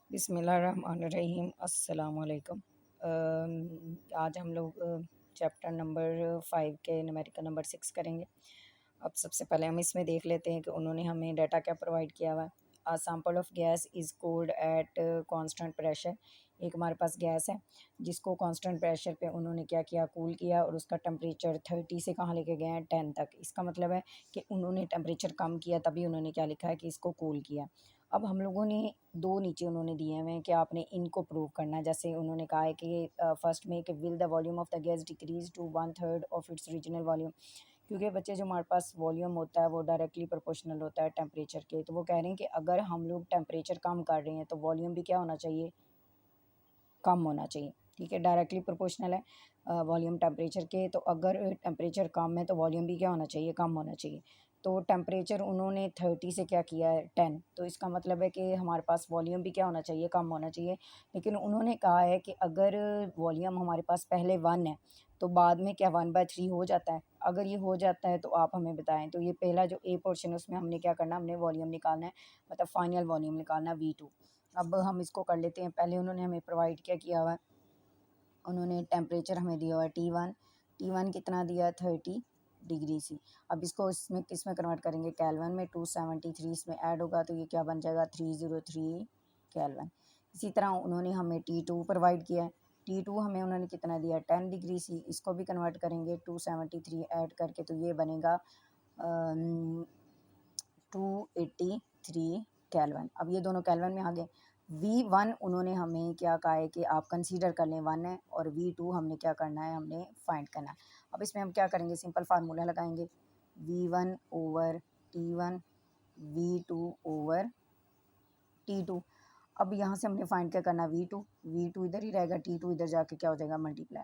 बिस्मिल्लाहिर्रहमानिर्रहीम अस्सलाम वालेकुम। आज हम लोग चैप्टर नंबर 5 के न्यूमेरिकल नंबर 6 करेंगे। अब सबसे पहले हम इसमें देख लेते हैं कि उन्होंने हमें डाटा क्या प्रोवाइड किया हुआ है। A sample of gas is cold at constant pressure. एक हमारे पास गैस है जिसको कांस्टेंट प्रेशर पे उन्होंने क्या किया, कूल किया, और उसका टेम्परेचर 30 से कहाँ लेके गए हैं 10 तक। इसका मतलब है कि उन्होंने टेम्परेचर कम किया तभी उन्होंने क्या लिखा है कि इसको कूल किया। अब हम लोगों ने दो नीचे उन्होंने दिए हुए हैं कि आपने इनको प्रूव करना है। जैसे उन्होंने कहा है कि फर्स्ट में कि will the volume of the gas decrease to 1/3 of its regional volume. क्योंकि बच्चे जो हमारे पास वॉल्यूम होता है वो डायरेक्टली प्रोपोर्शनल होता है टेम्परेचर के, तो वो कह रहे हैं कि अगर हम लोग टेम्परेचर कम कर रहे हैं तो वॉल्यूम भी क्या होना चाहिए, कम होना चाहिए। ठीक है, डायरेक्टली प्रोपोर्शनल है वॉल्यूम टेम्परेचर के, तो अगर टेम्परेचर कम है तो वॉल्यूम भी क्या होना चाहिए, कम होना चाहिए। तो टेम्परेचर उन्होंने 30 से क्या किया है 10, तो इसका मतलब है कि हमारे पास वॉल्यूम भी क्या होना चाहिए, कम होना चाहिए। लेकिन उन्होंने कहा है कि अगर वॉल्यूम हमारे पास पहले 1 है तो बाद में क्या 1/3 हो जाता है। अगर ये हो जाता है तो आप हमें बताएं। तो ये पहला जो ए पोर्शन है उसमें हमने क्या करना है, हमने वॉल्यूम निकालना है, मतलब फाइनल वॉल्यूम निकालना है V2। अब हम इसको कर लेते हैं। पहले उन्होंने हमें प्रोवाइड क्या किया हुआ है, उन्होंने टेम्परेचर हमें दिया हुआ है T1 कितना दिया है 30 डिग्री सी। अब इसको इसमें किस में कन्वर्ट करेंगे, केल्विन में। 273 इसमें ऐड होगा तो ये क्या बन जाएगा 303 केल्विन। इसी तरह उन्होंने हमें T2 प्रोवाइड किया है। T2 हमें उन्होंने कितना दिया 10 डिग्री सी। इसको भी कन्वर्ट करेंगे 273 ऐड करके तो ये बनेगा 283 केल्विन। अब ये दोनों केल्विन में आ गए। V1 उन्होंने हमें क्या कहा है कि आप कंसीडर कर लें 1 है, और V2 हमने क्या करना है, हमने फाइंड करना है। अब इसमें हम क्या करेंगे, सिंपल फार्मूला लगाएंगे, V1 over T1, V2 over T2। अब यहाँ से हमने फाइंड क्या करना है, V2 इधर ही रहेगा, T2 इधर जाके क्या हो जाएगा multiply.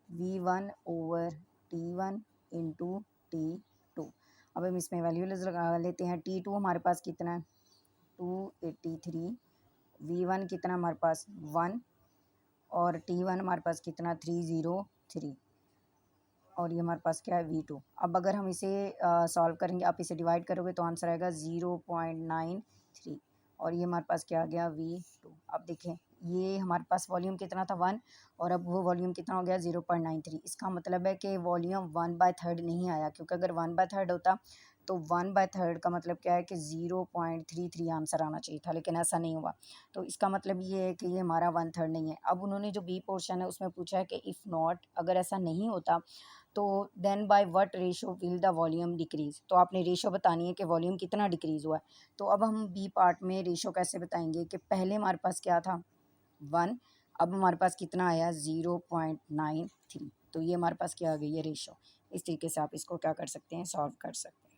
V1 over T1 into T2। अब हम इसमें वैल्यू लगा लेते हैं। T2 हमारे पास कितना है 283, V1 कितना हमारे पास 1, और T1 हमारे पास कितना 303, और ये हमारे पास क्या है V2। अब अगर हम इसे सॉल्व करेंगे, आप इसे डिवाइड करोगे तो आंसर आएगा 0.93, और ये हमारे पास क्या आ गया V2। अब देखें ये हमारे पास वॉल्यूम कितना था 1, और अब वो वॉल्यूम कितना हो गया 0.93। इसका मतलब है कि वॉल्यूम 1/3 नहीं आया, क्योंकि अगर 1/3 होता तो 1/3 का मतलब क्या है कि 0.33 आंसर आना चाहिए था, लेकिन ऐसा नहीं हुआ। तो इसका मतलब ये है कि ये हमारा 1/3 नहीं है। अब उन्होंने जो बी पोर्शन है उसमें पूछा है कि इफ़ नॉट, अगर ऐसा नहीं होता तो then by what ratio will the volume decrease. तो आपने रेशो बतानी है कि वॉल्यूम कितना डिक्रीज़ हुआ है। तो अब हम बी पार्ट में रेशो कैसे बताएंगे कि पहले हमारे पास क्या था 1, अब हमारे पास कितना आया 0.93। तो ये हमारे पास क्या आ गई है रेशो। इस तरीके से आप इसको क्या कर सकते हैं, सॉल्व कर सकते हैं।